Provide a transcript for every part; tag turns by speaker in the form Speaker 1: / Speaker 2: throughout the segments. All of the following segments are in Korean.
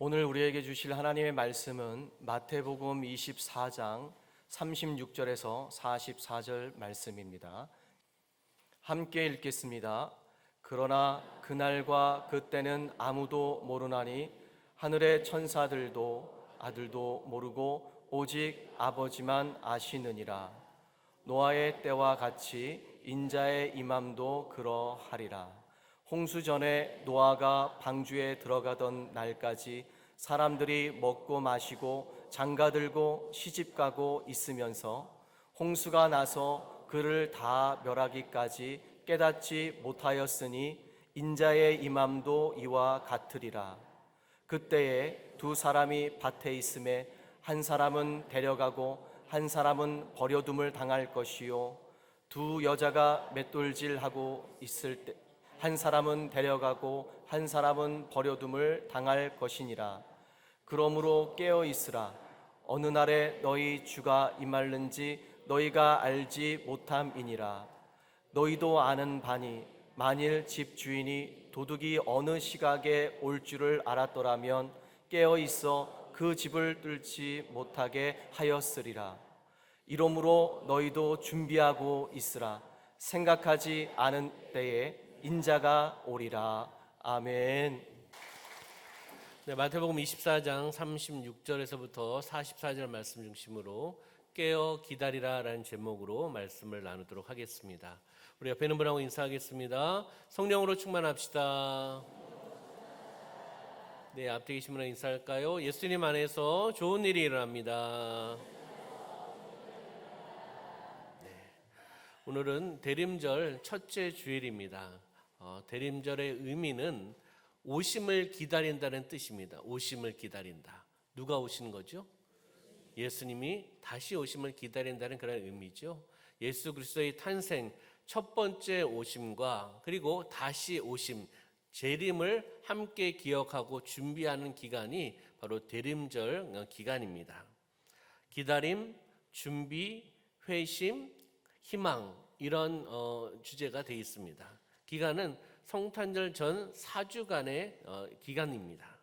Speaker 1: 오늘 우리에게 주실 하나님의 말씀은 마태복음 24장 36절에서 44절 말씀입니다. 함께 읽겠습니다. 그러나 그날과 그때는 아무도 모르나니 하늘의 천사들도 아들도 모르고 오직 아버지만 아시느니라. 노아의 때와 같이 인자의 임함도 그러하리라. 홍수 전에 노아가 방주에 들어가던 날까지 사람들이 먹고 마시고 장가들고 시집가고 있으면서 홍수가 나서 그를 다 멸하기까지 깨닫지 못하였으니 인자의 임함도 이와 같으리라. 그때에 두 사람이 밭에 있음에 한 사람은 데려가고 한 사람은 버려둠을 당할 것이요 두 여자가 맷돌질하고 있을 때 한 사람은 데려가고 한 사람은 버려둠을 당할 것이니라. 그러므로 깨어 있으라. 어느 날에 너희 주가 임할는지 너희가 알지 못함이니라. 너희도 아는 바니 만일 집 주인이 도둑이 어느 시각에 올 줄을 알았더라면 깨어 있어 그 집을 뚫지 못하게 하였으리라. 이러므로 너희도 준비하고 있으라. 생각하지 않은 때에 인자가 오리라. 아멘.
Speaker 2: 네, 마태복음 24장 36절에서부터 44절 말씀 중심으로 깨어 기다리라라는 제목으로 말씀을 나누도록 하겠습니다. 우리 옆에 있는 분하고 인사하겠습니다. 성령으로 충만합시다. 네, 앞에 계신 분하고 인사할까요? 예수님 안에서 좋은 일이 일어납니다. 네, 오늘은 대림절 첫째 주일입니다. 대림절의 의미는 오심을 기다린다는 뜻입니다. 오심을 기다린다. 누가 오시는 거죠? 예수님이 다시 오심을 기다린다는 그런 의미죠. 예수 그리스도의 탄생, 첫 번째 오심과 그리고 다시 오심, 재림을 함께 기억하고 준비하는 기간이 바로 대림절 기간입니다. 기다림, 준비, 회심, 희망 이런 주제가 되어 있습니다. 기간은 성탄절 전 4주간의 기간입니다.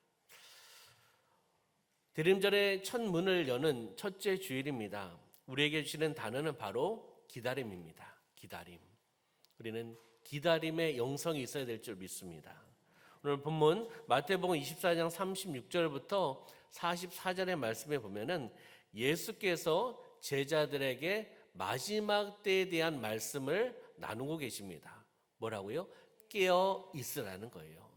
Speaker 2: 대림절의 첫 문을 여는 첫째 주일입니다. 우리에게 주시는 단어는 바로 기다림입니다. 기다림. 우리는 기다림의 영성이 있어야 될 줄 믿습니다. 오늘 본문 마태복음 24장 36절부터 44절의 말씀에 보면은 예수께서 제자들에게 마지막 때에 대한 말씀을 나누고 계십니다. 뭐라고요? 깨어 있으라는 거예요.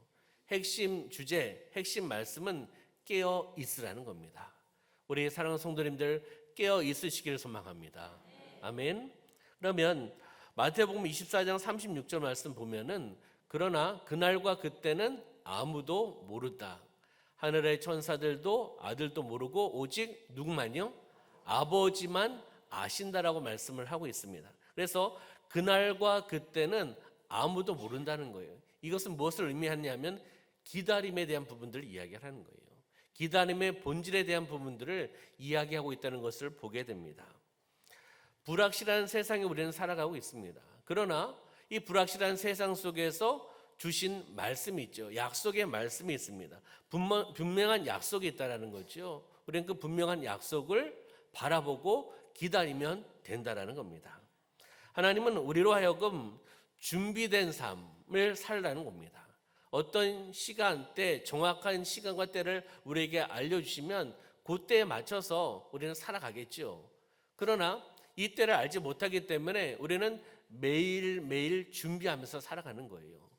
Speaker 2: 핵심 주제, 핵심 말씀은 깨어 있으라는 겁니다. 우리 사랑하는 성도님들 깨어 있으시기를 소망합니다. 아멘. 그러면 마태복음 24장 36절 말씀 보면은 그러나 그날과 그때는 아무도 모르다. 하늘의 천사들도 아들도 모르고 오직 누구만요? 아버지만 아신다라고 말씀을 하고 있습니다. 그래서 그날과 그때는 아무도 모른다는 거예요. 이것은 무엇을 의미하냐면 기다림에 대한 부분들을 이야기하는 거예요. 기다림의 본질에 대한 부분들을 이야기하고 있다는 것을 보게 됩니다. 불확실한 세상에 우리는 살아가고 있습니다. 그러나 이 불확실한 세상 속에서 주신 말씀이 있죠. 약속의 말씀이 있습니다. 분명한 약속이 있다는 거죠. 우리는 그 분명한 약속을 바라보고 기다리면 된다는 겁니다. 하나님은 우리로 하여금 준비된 삶을 살라는 겁니다. 어떤 시간대, 정확한 시간과 때를 우리에게 알려주시면 그때에 맞춰서 우리는 살아가겠죠. 그러나 이 때를 알지 못하기 때문에 우리는 매일매일 준비하면서 살아가는 거예요.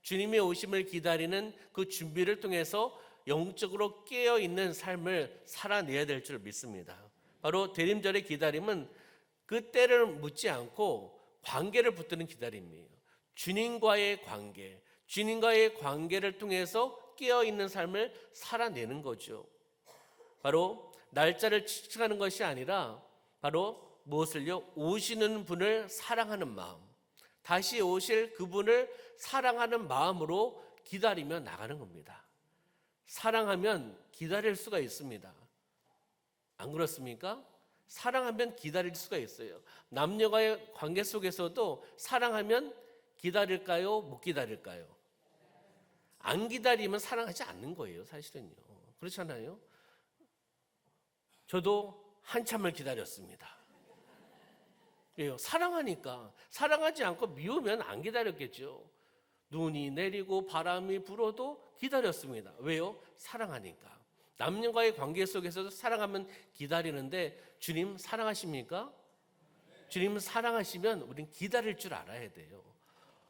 Speaker 2: 주님의 오심을 기다리는 그 준비를 통해서 영적으로 깨어있는 삶을 살아내야 될 줄 믿습니다. 바로 대림절의 기다림은 그 때를 묻지 않고 관계를 붙드는 기다림이에요. 주님과의 관계, 주님과의 관계를 통해서 깨어있는 삶을 살아내는 거죠. 바로 날짜를 측정하는 것이 아니라 바로 무엇을요? 오시는 분을 사랑하는 마음, 다시 오실 그분을 사랑하는 마음으로 기다리며 나가는 겁니다. 사랑하면 기다릴 수가 있습니다. 안 그렇습니까? 사랑하면 기다릴 수가 있어요. 남녀와의 관계 속에서도 사랑하면 기다릴까요? 못 기다릴까요? 안 기다리면 사랑하지 않는 거예요, 사실은요. 그렇잖아요. 저도 한참을 기다렸습니다. 왜요? 사랑하니까. 사랑하지 않고 미우면 안 기다렸겠죠. 눈이 내리고 바람이 불어도 기다렸습니다. 왜요? 사랑하니까. 남녀과의 관계 속에서도 사랑하면 기다리는데 주님 사랑하십니까? 주님 사랑하시면 우린 기다릴 줄 알아야 돼요.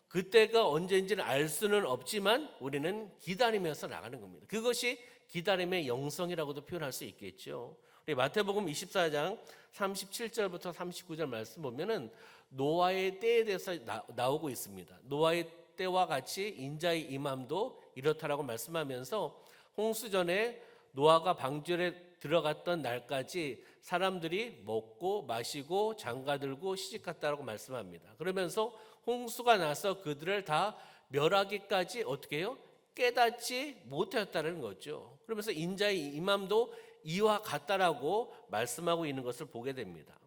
Speaker 2: 그때가 언제인지는 알 수는 없지만 우리는 기다리면서 나가는 겁니다. 그것이 기다림의 영성이라고도 표현할 수 있겠죠. 우리 마태복음 24장 37절부터 39절 말씀 보면은 노아의 때에 대해서 나오고 있습니다. 노아의 때와 같이 인자의 임함도 이렇다라고 말씀하면서 홍수전에 노아가 방주에 들어갔던 날까지 사람들이 먹고 마시고 장가들고 시집갔다라고 말씀합니다. 그러면서 홍수가 나서 그들을 다 멸하기까지 어떻게 해요? 깨닫지 못하였다는 거죠. 그러면서 인자의 임함도 이와 같다라고 말씀하고 있는 것을 보게 됩니다.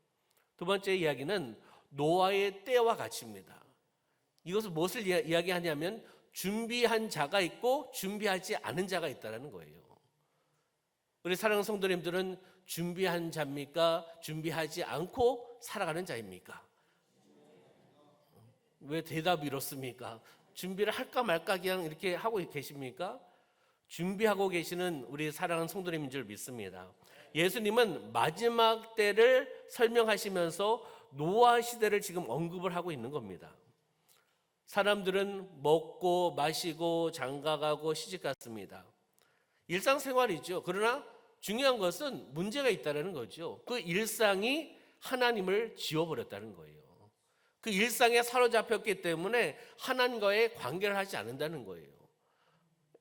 Speaker 2: 두 번째 이야기는 노아의 때와 같이입니다. 이것은 무엇을 이야기하냐면 준비한 자가 있고 준비하지 않은 자가 있다는 거예요. 우리 사랑하는 성도님들은 준비한 자입니까? 준비하지 않고 살아가는 자입니까? 왜 대답이 이렇습니까? 준비를 할까 말까 그냥 이렇게 하고 계십니까? 준비하고 계시는 우리 사랑하는 성도님인 줄 믿습니다. 예수님은 마지막 때를 설명하시면서 노아 시대를 지금 언급을 하고 있는 겁니다. 사람들은 먹고 마시고 장가가고 시집갔습니다. 일상생활이죠. 그러나 중요한 것은 문제가 있다는 거죠. 그 일상이 하나님을 지워버렸다는 거예요. 그 일상에 사로잡혔기 때문에 하나님과의 관계를 하지 않는다는 거예요.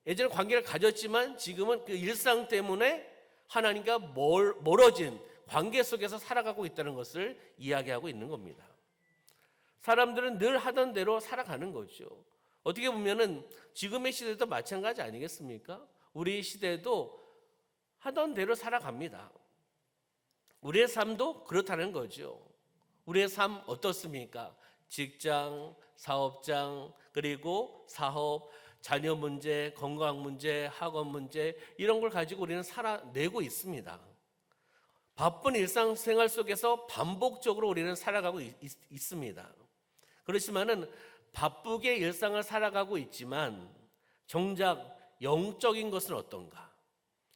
Speaker 2: 예전에 관계를 가졌지만 지금은 그 일상 때문에 하나님과 멀어진 관계 속에서 살아가고 있다는 것을 이야기하고 있는 겁니다. 사람들은 늘 하던 대로 살아가는 거죠. 어떻게 보면은 지금의 시대도 마찬가지 아니겠습니까? 우리 시대도 하던 대로 살아갑니다. 우리의 삶도 그렇다는 거죠. 우리의 삶 어떻습니까? 직장, 사업장, 그리고 사업, 자녀 문제, 건강 문제, 학업 문제 이런 걸 가지고 우리는 살아내고 있습니다. 바쁜 일상생활 속에서 반복적으로 우리는 살아가고 있습니다. 그렇지만은 바쁘게 일상을 살아가고 있지만 정작 영적인 것은 어떤가?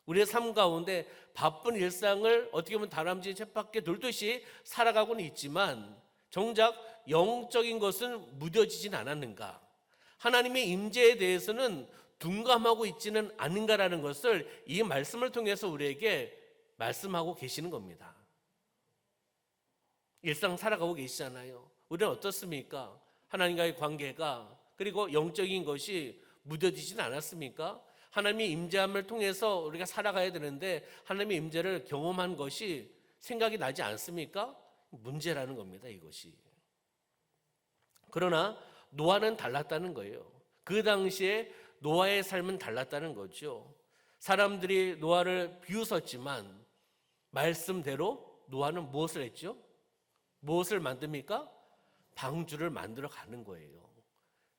Speaker 2: 우리의 삶 가운데 바쁜 일상을 어떻게 보면 다람쥐 쳇바퀴 돌듯이 살아가고는 있지만 정작 영적인 것은 무뎌지진 않았는가? 하나님의 임재에 대해서는 둔감하고 있지는 않은가라는 것을 이 말씀을 통해서 우리에게 말씀하고 계시는 겁니다. 일상 살아가고 계시잖아요. 우리는 어떻습니까? 하나님과의 관계가 그리고 영적인 것이 무뎌지진 않았습니까? 하나님의 임재함을 통해서 우리가 살아가야 되는데 하나님의 임재를 경험한 것이 생각이 나지 않습니까? 문제라는 겁니다, 이것이. 그러나 노아는 달랐다는 거예요. 그 당시에 노아의 삶은 달랐다는 거죠. 사람들이 노아를 비웃었지만 말씀대로 노아는 무엇을 했죠? 무엇을 만듭니까? 방주를 만들어 가는 거예요.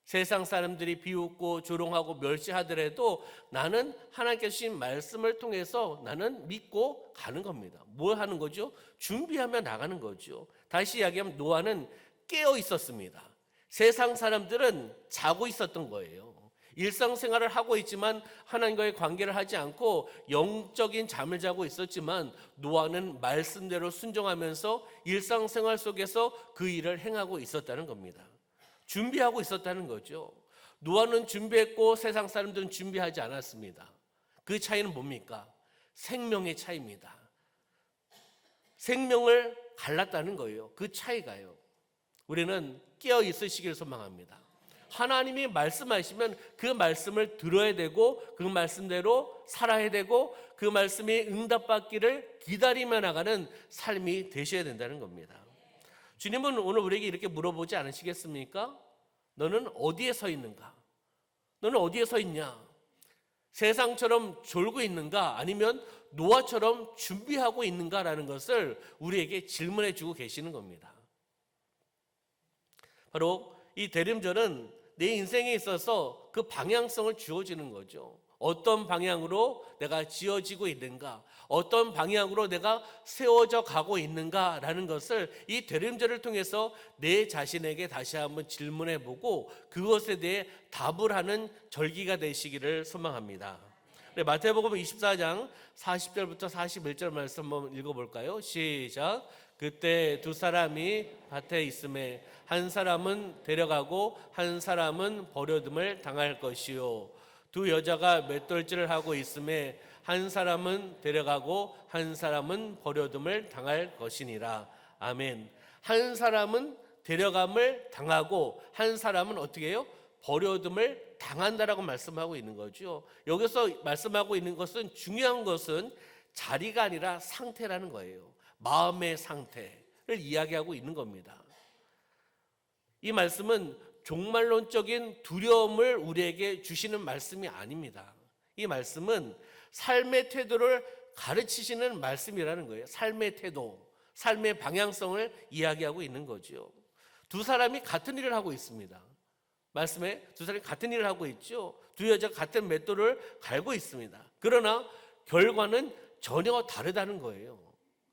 Speaker 2: 세상 사람들이 비웃고 조롱하고 멸시하더라도 나는 하나님께서 주신 말씀을 통해서 나는 믿고 가는 겁니다. 뭘 하는 거죠? 준비하며 나가는 거죠. 다시 이야기하면 노아는 깨어 있었습니다. 세상 사람들은 자고 있었던 거예요. 일상생활을 하고 있지만 하나님과의 관계를 하지 않고 영적인 잠을 자고 있었지만 노아는 말씀대로 순종하면서 일상생활 속에서 그 일을 행하고 있었다는 겁니다. 준비하고 있었다는 거죠. 노아는 준비했고 세상 사람들은 준비하지 않았습니다. 그 차이는 뭡니까? 생명의 차이입니다. 생명을 갈랐다는 거예요. 그 차이가요. 우리는 깨어 있으시길 소망합니다. 하나님이 말씀하시면 그 말씀을 들어야 되고 그 말씀대로 살아야 되고 그 말씀이 응답받기를 기다리며 나가는 삶이 되셔야 된다는 겁니다. 주님은 오늘 우리에게 이렇게 물어보지 않으시겠습니까? 너는 어디에 서 있는가? 너는 어디에 서 있냐? 세상처럼 졸고 있는가? 아니면 노아처럼 준비하고 있는가라는 것을 우리에게 질문해 주고 계시는 겁니다. 바로 이 대림절은 내 인생에 있어서 그 방향성을 주어지는 거죠. 어떤 방향으로 내가 지어지고 있는가, 어떤 방향으로 내가 세워져 가고 있는가라는 것을 이 되림절을 통해서 내 자신에게 다시 한번 질문해 보고 그것에 대해 답을 하는 절기가 되시기를 소망합니다. 마태복음 24장 40절부터 41절 말씀 한번 읽어볼까요? 시작. 그때 두 사람이 밭에 있음에 한 사람은 데려가고 한 사람은 버려둠을 당할 것이요, 두 여자가 맷돌질을 하고 있음에 한 사람은 데려가고 한 사람은 버려둠을 당할 것이니라. 아멘. 한 사람은 데려감을 당하고 한 사람은 어떻게 해요? 버려둠을 당한다라고 말씀하고 있는 거죠. 여기서 말씀하고 있는 것은, 중요한 것은 자리가 아니라 상태라는 거예요. 마음의 상태를 이야기하고 있는 겁니다. 이 말씀은 종말론적인 두려움을 우리에게 주시는 말씀이 아닙니다. 이 말씀은 삶의 태도를 가르치시는 말씀이라는 거예요. 삶의 태도, 삶의 방향성을 이야기하고 있는 거죠. 두 사람이 같은 일을 하고 있습니다. 말씀에 두 사람이 같은 일을 하고 있죠. 두 여자가 같은 맷돌을 갈고 있습니다. 그러나 결과는 전혀 다르다는 거예요.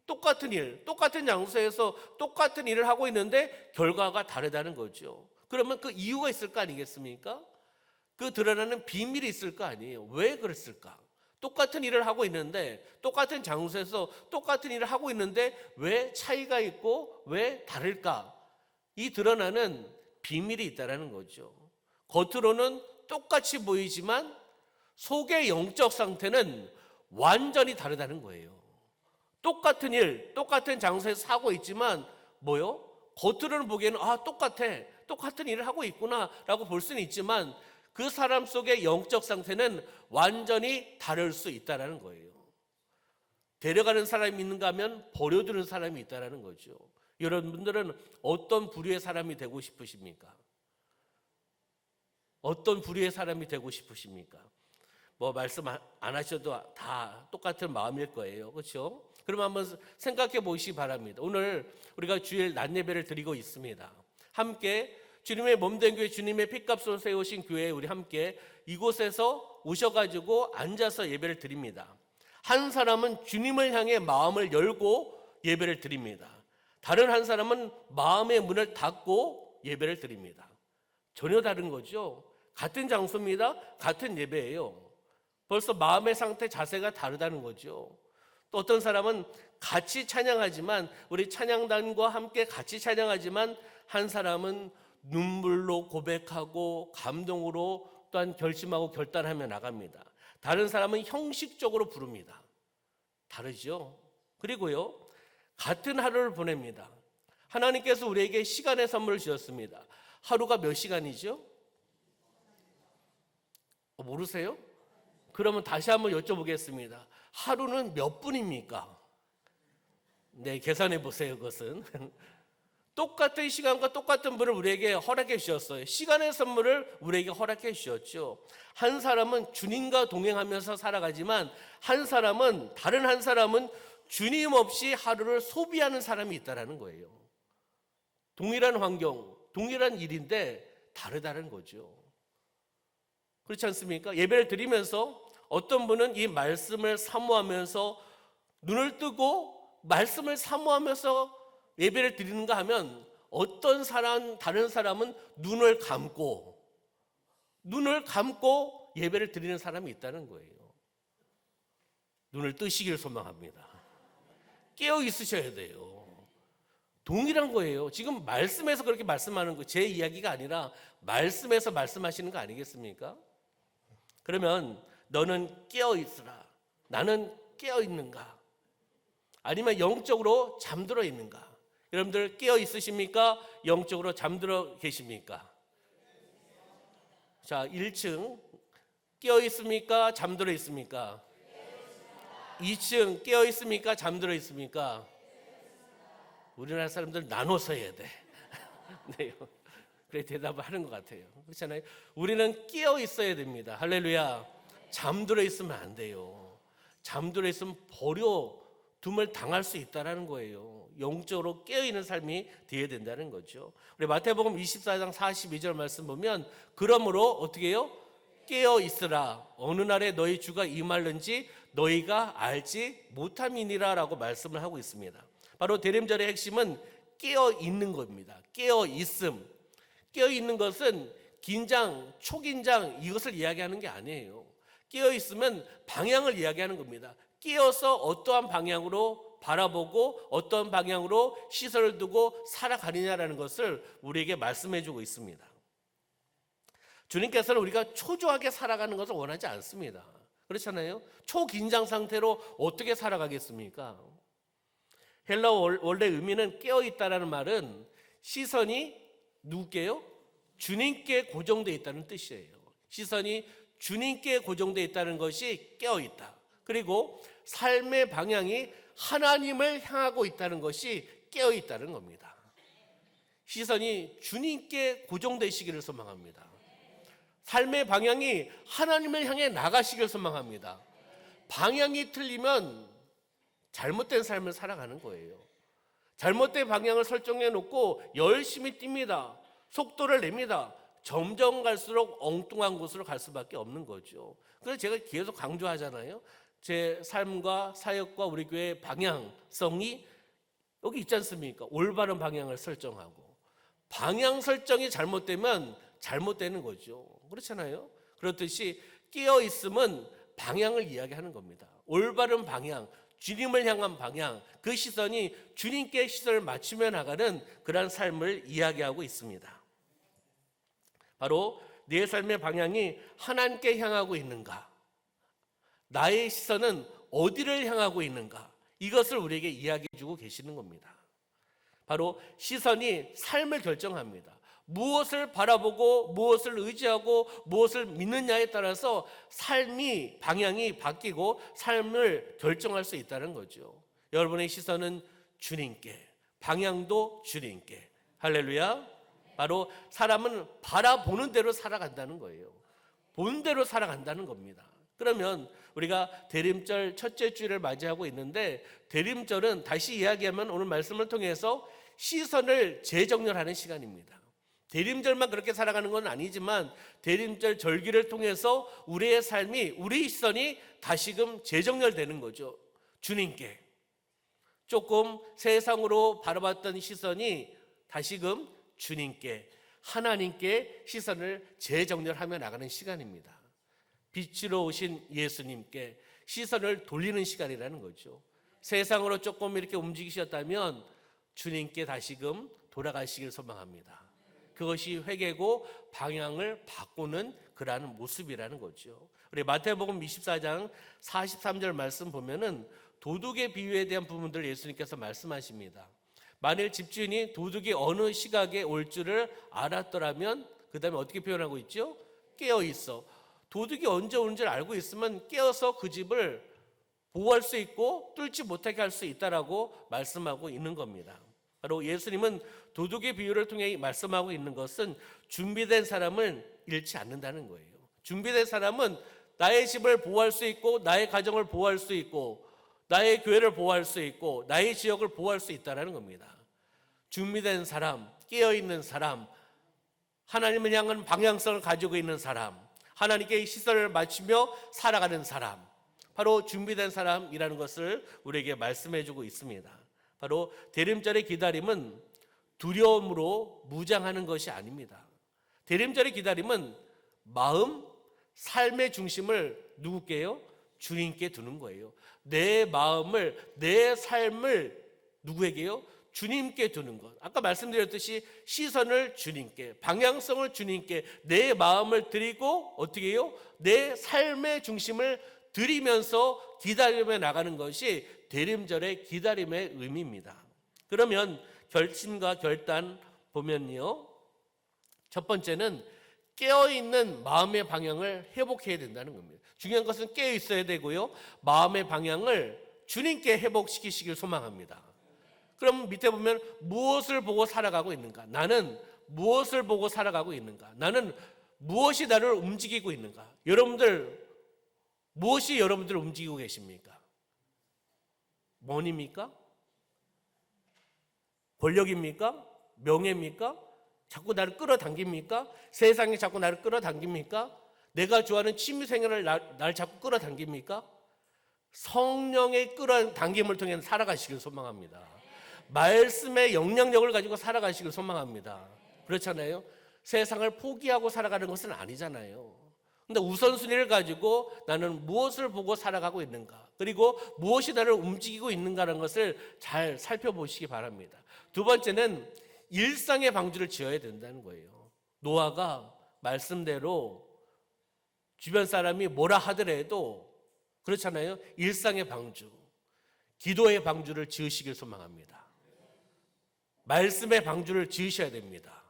Speaker 2: 똑같은 일, 똑같은 장소에서 똑같은 일을 하고 있는데 결과가 다르다는 거죠. 그러면 그 이유가 있을 거 아니겠습니까? 그 드러나는 비밀이 있을 거 아니에요. 왜 그랬을까? 똑같은 일을 하고 있는데, 똑같은 장소에서 똑같은 일을 하고 있는데 왜 차이가 있고 왜 다를까? 이 드러나는 비밀이 있다는 거죠. 겉으로는 똑같이 보이지만 속의 영적 상태는 완전히 다르다는 거예요. 똑같은 일, 똑같은 장소에서 하고 있지만 뭐요? 겉으로는 보기에는 똑같은 일을 하고 있구나 라고 볼 수는 있지만 그 사람 속의 영적 상태는 완전히 다를 수 있다는 거예요. 데려가는 사람이 있는가 하면 버려두는 사람이 있다는 거죠. 여러분들은 어떤 부류의 사람이 되고 싶으십니까? 어떤 부류의 사람이 되고 싶으십니까? 뭐 말씀 안 하셔도 다 똑같은 마음일 거예요. 그렇죠? 그럼 한번 생각해 보시기 바랍니다. 오늘 우리가 주일 낮 예배를 드리고 있습니다. 함께 주님의 몸된 교회, 주님의 핏값으로 세우신 교회에 우리 함께 이곳에서 오셔가지고 앉아서 예배를 드립니다. 한 사람은 주님을 향해 마음을 열고 예배를 드립니다. 다른 한 사람은 마음의 문을 닫고 예배를 드립니다. 전혀 다른 거죠. 같은 장소입니다. 같은 예배예요. 벌써 마음의 상태, 자세가 다르다는 거죠. 또 어떤 사람은 같이 찬양하지만, 우리 찬양단과 함께 같이 찬양하지만 한 사람은 눈물로 고백하고 감동으로 또한 결심하고 결단하며 나갑니다. 다른 사람은 형식적으로 부릅니다. 다르죠. 그리고요, 같은 하루를 보냅니다. 하나님께서 우리에게 시간의 선물을 주셨습니다. 하루가 몇 시간이죠? 모르세요? 그러면 다시 한번 여쭤보겠습니다. 하루는 몇 분입니까? 네, 계산해 보세요. 그것은 똑같은 시간과 똑같은 분을 우리에게 허락해 주셨어요. 시간의 선물을 우리에게 허락해 주셨죠. 한 사람은 주님과 동행하면서 살아가지만 다른 한 사람은 주님 없이 하루를 소비하는 사람이 있다는 거예요. 동일한 환경, 동일한 일인데 다르다는 거죠. 그렇지 않습니까? 예배를 드리면서 어떤 분은 이 말씀을 사모하면서 눈을 뜨고 말씀을 사모하면서 예배를 드리는가 하면, 다른 사람은 눈을 감고 예배를 드리는 사람이 있다는 거예요. 눈을 뜨시길 소망합니다. 깨어 있으셔야 돼요. 동일한 거예요. 지금 말씀에서 그렇게 말씀하는 거, 제 이야기가 아니라 말씀에서 말씀하시는 거 아니겠습니까? 그러면 너는 깨어 있으라. 나는 깨어 있는가? 아니면 영적으로 잠들어 있는가? 여러분들 깨어 있으십니까? 영적으로 잠들어 계십니까? 자, 1층 깨어 있습니까? 잠들어 있습니까? 2층 깨어 있습니까? 잠들어 있습니까? 우리나라 사람들 나눠서 해야 돼. 네, 그래 대답을 하는 것 같아요. 그렇잖아요. 우리는 깨어 있어야 됩니다. 할렐루야. 잠들어 있으면 안 돼요. 잠들어 있으면 버려둠을 당할 수 있다는 거예요. 영적으로 깨어있는 삶이 되어야 된다는 거죠. 우리 마태복음 24장 42절 말씀 보면, 그러므로 어떻게 해요? 깨어 있으라. 어느 날에 너희 주가 임할는지 너희가 알지 못함이니라라고 말씀을 하고 있습니다. 바로 대림절의 핵심은 깨어 있는 겁니다. 깨어 있음. 깨어 있는 것은 긴장, 초긴장 이것을 이야기하는 게 아니에요. 깨어 있으면 방향을 이야기하는 겁니다. 깨어서 어떠한 방향으로 바라보고 어떤 방향으로 시선을 두고 살아가느냐라는 것을 우리에게 말씀해 주고 있습니다. 주님께서는 우리가 초조하게 살아가는 것을 원하지 않습니다. 그렇잖아요. 초긴장 상태로 어떻게 살아가겠습니까? 헬라어 원래 의미는 깨어있다라는 말은 시선이 누구께요? 주님께 고정되어 있다는 뜻이에요. 시선이 주님께 고정되어 있다는 것이 깨어있다. 그리고 삶의 방향이 하나님을 향하고 있다는 것이 깨어있다는 겁니다. 시선이 주님께 고정되시기를 소망합니다. 삶의 방향이 하나님을 향해 나가시길 소망합니다. 방향이 틀리면 잘못된 삶을 살아가는 거예요. 잘못된 방향을 설정해 놓고 열심히 뜁니다. 속도를 냅니다. 점점 갈수록 엉뚱한 곳으로 갈 수밖에 없는 거죠. 그래서 제가 계속 강조하잖아요. 제 삶과 사역과 우리 교회의 방향성이 여기 있지 않습니까? 올바른 방향을 설정하고 방향 설정이 잘못되면 잘못되는 거죠. 그렇잖아요. 그렇듯이 깨어 있음은 방향을 이야기하는 겁니다. 올바른 방향, 주님을 향한 방향, 그 시선이 주님께 시선을 맞추며 나가는 그러한 삶을 이야기하고 있습니다. 바로 내 삶의 방향이 하나님께 향하고 있는가? 나의 시선은 어디를 향하고 있는가? 이것을 우리에게 이야기해 주고 계시는 겁니다. 바로 시선이 삶을 결정합니다. 무엇을 바라보고 무엇을 의지하고 무엇을 믿느냐에 따라서 삶이 방향이 바뀌고 삶을 결정할 수 있다는 거죠. 여러분의 시선은 주님께, 방향도 주님께. 할렐루야. 바로 사람은 바라보는 대로 살아간다는 거예요. 보는 대로 살아간다는 겁니다. 그러면 우리가 대림절 첫째 주일을 맞이하고 있는데 대림절은 다시 이야기하면 오늘 말씀을 통해서 시선을 재정렬하는 시간입니다. 대림절만 그렇게 살아가는 건 아니지만 대림절 절기를 통해서 우리의 삶이 우리 시선이 다시금 재정렬되는 거죠. 주님께. 조금 세상으로 바라봤던 시선이 다시금 주님께, 하나님께 시선을 재정렬하며 나가는 시간입니다. 빛으로 오신 예수님께 시선을 돌리는 시간이라는 거죠. 세상으로 조금 이렇게 움직이셨다면 주님께 다시금 돌아가시길 소망합니다. 그것이 회개고 방향을 바꾸는 그러한 모습이라는 거죠. 우리 마태복음 24장 43절 말씀 보면은 도둑의 비유에 대한 부분들을 예수님께서 말씀하십니다. 만일 집주인이 도둑이 어느 시각에 올 줄을 알았더라면 그 다음에 어떻게 표현하고 있죠? 깨어 있어. 도둑이 언제 오는 줄 알고 있으면 깨어서 그 집을 보호할 수 있고 뚫지 못하게 할 수 있다라고 말씀하고 있는 겁니다. 바로 예수님은 도둑의 비유를 통해 말씀하고 있는 것은 준비된 사람을 잃지 않는다는 거예요. 준비된 사람은 나의 집을 보호할 수 있고 나의 가정을 보호할 수 있고 나의 교회를 보호할 수 있고 나의 지역을 보호할 수 있다는 겁니다. 준비된 사람, 깨어있는 사람, 하나님을 향한 방향성을 가지고 있는 사람, 하나님께 시선을 맞추며 살아가는 사람, 바로 준비된 사람이라는 것을 우리에게 말씀해 주고 있습니다. 바로 대림절의 기다림은 두려움으로 무장하는 것이 아닙니다. 대림절의 기다림은 마음, 삶의 중심을 누구께요? 주님께 두는 거예요. 내 마음을, 내 삶을 누구에게요? 주님께 두는 것. 아까 말씀드렸듯이 시선을 주님께, 방향성을 주님께, 내 마음을 드리고 어떻게 해요? 내 삶의 중심을 드리면서 기다리며 나가는 것이 대림절의 기다림의 의미입니다. 그러면 결심과 결단 보면요, 첫 번째는 깨어있는 마음의 방향을 회복해야 된다는 겁니다. 중요한 것은 깨어 있어야 되고요, 마음의 방향을 주님께 회복시키시길 소망합니다. 그럼 밑에 보면 무엇을 보고 살아가고 있는가? 나는 무엇을 보고 살아가고 있는가? 나는 무엇이 나를 움직이고 있는가? 여러분들 무엇이 여러분들을 움직이고 계십니까? money입니까? 권력입니까? 명예입니까? 자꾸 나를 끌어당깁니까? 세상이 자꾸 나를 끌어당깁니까? 내가 좋아하는 취미생활을 날 자꾸 끌어당깁니까? 성령의 끌어당김을 통해 살아가시길 소망합니다. 말씀의 영향력을 가지고 살아가시길 소망합니다. 그렇잖아요. 세상을 포기하고 살아가는 것은 아니잖아요. 근데 우선순위를 가지고 나는 무엇을 보고 살아가고 있는가, 그리고 무엇이 나를 움직이고 있는가라는 것을 잘 살펴보시기 바랍니다. 두 번째는 일상의 방주를 지어야 된다는 거예요. 노아가 말씀대로 주변 사람이 뭐라 하더라도 그렇잖아요. 일상의 방주, 기도의 방주를 지으시길 소망합니다. 말씀의 방주를 지으셔야 됩니다.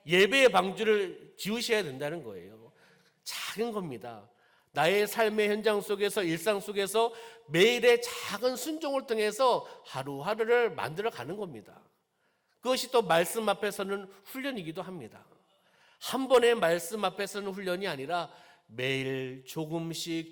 Speaker 2: 예배의 방주를 지으셔야 된다는 거예요. 작은 겁니다. 나의 삶의 현장 속에서, 일상 속에서 매일의 작은 순종을 통해서 하루하루를 만들어 가는 겁니다. 그것이 또 말씀 앞에서는 훈련이기도 합니다. 한 번의 말씀 앞에서는 훈련이 아니라 매일 조금씩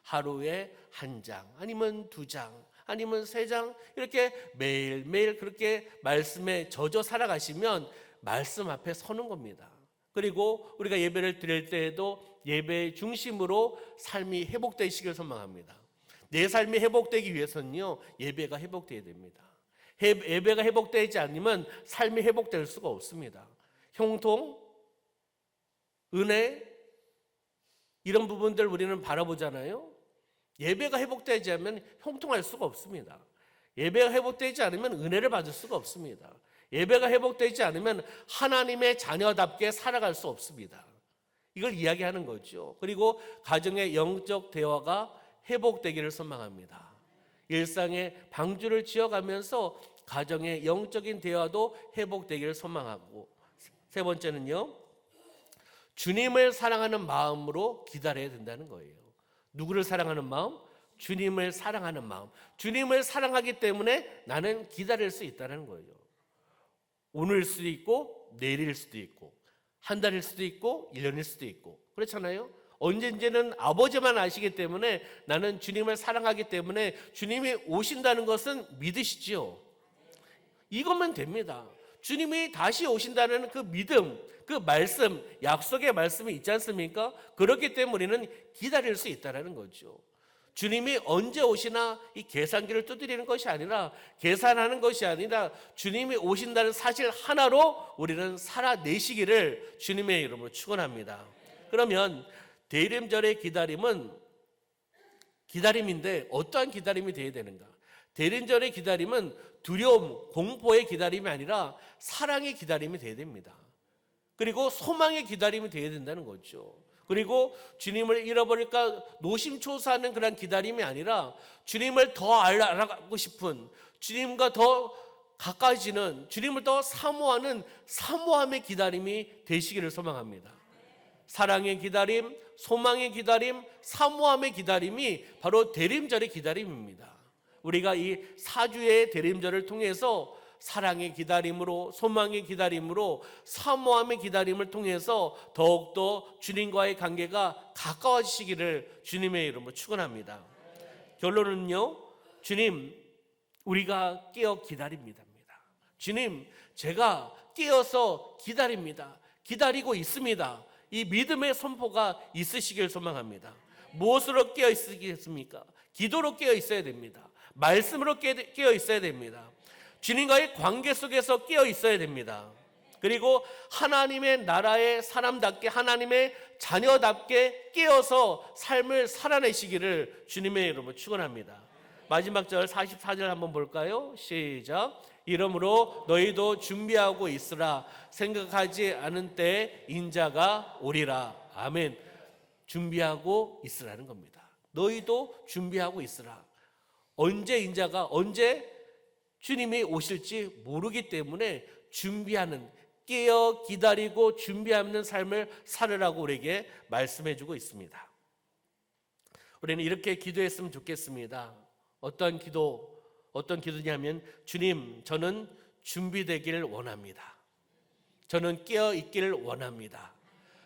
Speaker 2: 하루에 한 장, 아니면 두 장, 아니면 세 장, 이렇게 매일매일 그렇게 말씀에 젖어 살아가시면 말씀 앞에 서는 겁니다. 그리고 우리가 예배를 드릴 때에도 예배 중심으로 삶이 회복되시길 소망합니다. 내 삶이 회복되기 위해서는요, 예배가 회복되어야 됩니다. 예배가 회복되지 않으면 삶이 회복될 수가 없습니다. 형통, 은혜, 이런 부분들 우리는 바라보잖아요. 예배가 회복되지 않으면 형통할 수가 없습니다. 예배가 회복되지 않으면 은혜를 받을 수가 없습니다. 예배가 회복되지 않으면 하나님의 자녀답게 살아갈 수 없습니다. 이걸 이야기하는 거죠. 그리고 가정의 영적 대화가 회복되기를 소망합니다. 일상의 방주를 지어가면서 가정의 영적인 대화도 회복되기를 소망하고, 세 번째는요, 주님을 사랑하는 마음으로 기다려야 된다는 거예요. 누구를 사랑하는 마음? 주님을 사랑하는 마음. 주님을 사랑하기 때문에 나는 기다릴 수 있다는 거예요. 오늘일 수도 있고 내일일 수도 있고 한 달일 수도 있고 1년일 수도 있고 그렇잖아요. 언젠지는 아버지만 아시기 때문에 나는 주님을 사랑하기 때문에 주님이 오신다는 것은 믿으시지요. 이것만 됩니다. 주님이 다시 오신다는 그 믿음, 그 말씀, 약속의 말씀이 있지 않습니까? 그렇기 때문에 우리는 기다릴 수 있다는 거죠. 주님이 언제 오시나 이 계산기를 두드리는 것이 아니라, 계산하는 것이 아니라 주님이 오신다는 사실 하나로 우리는 살아내시기를 주님의 이름으로 축원합니다. 그러면 대림절의 기다림은 기다림인데 어떠한 기다림이 되어야 되는가? 대림절의 기다림은 두려움, 공포의 기다림이 아니라 사랑의 기다림이 되어야 됩니다. 그리고 소망의 기다림이 되어야 된다는 거죠. 그리고 주님을 잃어버릴까 노심초사하는 그런 기다림이 아니라 주님을 더 알아가고 싶은, 주님과 더 가까워지는, 주님을 더 사모하는 사모함의 기다림이 되시기를 소망합니다. 사랑의 기다림, 소망의 기다림, 사모함의 기다림이 바로 대림절의 기다림입니다. 우리가 이 사주의 대림절을 통해서 사랑의 기다림으로, 소망의 기다림으로, 사모함의 기다림을 통해서 더욱더 주님과의 관계가 가까워지시기를 주님의 이름으로 축원합니다. 결론은요, 주님, 우리가 깨어 기다립니다. 주님, 제가 깨어서 기다립니다. 기다리고 있습니다. 이 믿음의 선포가 있으시길 소망합니다. 무엇으로 깨어 있으겠습니까? 기도로 깨어 있어야 됩니다. 말씀으로 깨어 있어야 됩니다. 주님과의 관계 속에서 깨어 있어야 됩니다. 그리고 하나님의 나라의 사람답게, 하나님의 자녀답게 깨어서 삶을 살아내시기를 주님의 이름으로 축원합니다. 마지막 절 44절 한번 볼까요? 시작. 이러므로 너희도 준비하고 있으라. 생각하지 않은 때에 인자가 오리라. 아멘. 준비하고 있으라는 겁니다. 너희도 준비하고 있으라. 언제 인자가, 언제 주님이 오실지 모르기 때문에 준비하는, 깨어 기다리고 준비하는 삶을 살으라고 우리에게 말씀해 주고 있습니다. 우리는 이렇게 기도했으면 좋겠습니다. 어떤 기도냐면, 주님, 저는 준비되기를 원합니다. 저는 깨어 있기를 원합니다.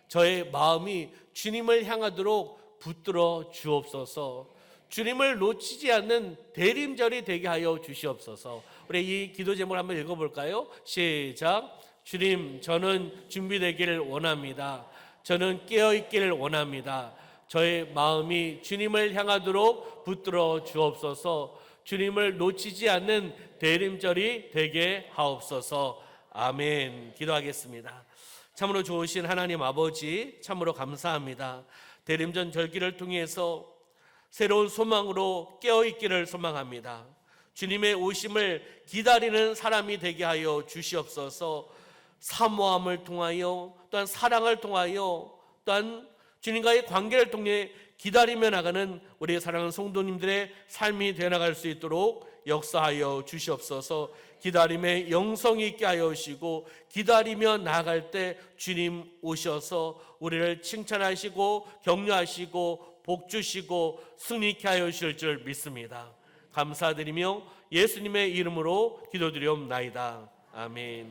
Speaker 2: 저의 마음이 주님을 향하도록 붙들어 주옵소서. 주님을 놓치지 않는 대림절이 되게 하여 주시옵소서. 우리 이 기도 제목을 한번 읽어볼까요? 시작. 주님, 저는 준비되기를 원합니다. 저는 깨어 있기를 원합니다. 저의 마음이 주님을 향하도록 붙들어 주옵소서. 주님을 놓치지 않는 대림절이 되게 하옵소서. 아멘. 기도하겠습니다. 참으로 좋으신 하나님 아버지, 참으로 감사합니다. 대림전 절기를 통해서 새로운 소망으로 깨어있기를 소망합니다. 주님의 오심을 기다리는 사람이 되게 하여 주시옵소서. 사모함을 통하여, 또한 사랑을 통하여, 또한 주님과의 관계를 통해 기다리며 나가는 우리의 사랑하는 성도님들의 삶이 되어나갈 수 있도록 역사하여 주시옵소서. 기다림에 영성이 있게 하여 주시고, 기다리며 나아갈 때 주님 오셔서 우리를 칭찬하시고 격려하시고 복주시고 승리케 하여 주실 줄 믿습니다. 감사드리며 예수님의 이름으로 기도드리옵나이다. 아멘.